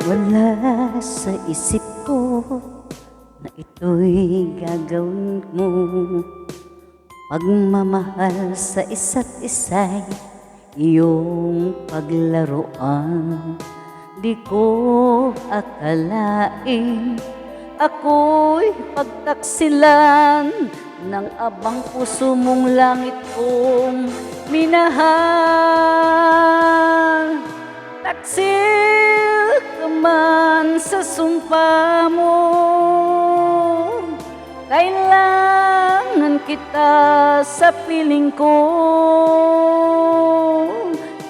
Wala sa isip ko na ito'y gagawin mo. Pagmamahal sa isa't isa'y iyong paglaruan. Di ko akalain ako'y pagtaksilan ng abang puso mong langit kong minahal. Taksil ka man sa sumpa mo, kailangan kita sa piling ko.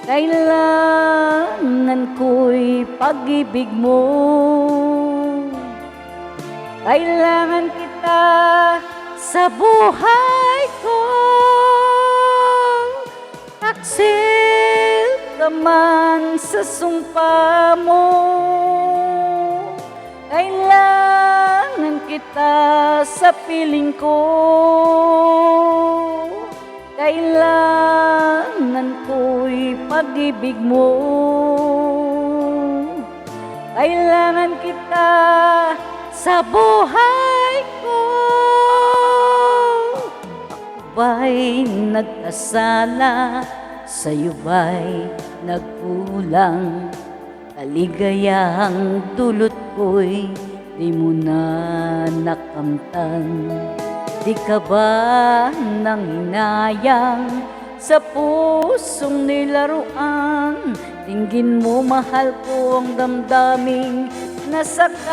Kailangan ko'y pag-ibig mo. Kailangan kita sa buhay ko. Taksil ka man sa sumpa mo, kailangan kita sa piling ko. Kailangan ko'y pag-ibig mo. Kailangan kita sa buhay ko. Ako ba'y nagkasala, sa'yo ba'y nagkulang? Kaligayang dulot ko'y di mo na nakamtan. Di ka ba nang hinayang sa pusong nilaruan? Tingin mo mahal ko ang damdaming nasaktan.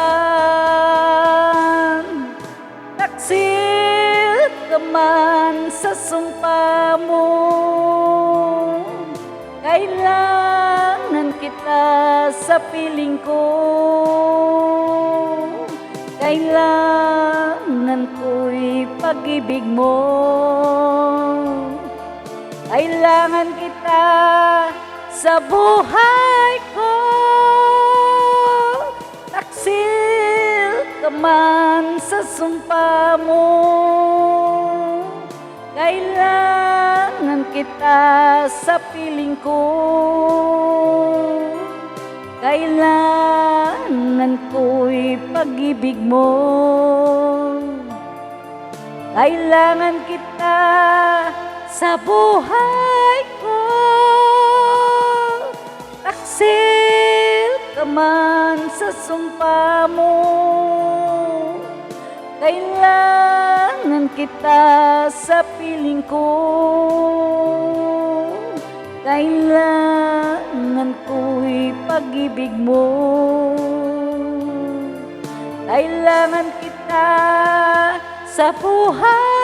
Taksil ka man sa sumpa mo, kailangan kita sa piling ko. Kailangan ko'y pag-ibig mo. Kailangan kita sa buhay ko. Taksil ka man sa sumpa mo, kailangan kita sa piling ko. Kailangan ko'y pag-ibig mo. Kailangan kita sa buhay ko. Taksil ka man sa sumpa mo, kailangan kita sa piling ko. Kailangan ko'y pag-ibig mo. Kailangan kita sa buhay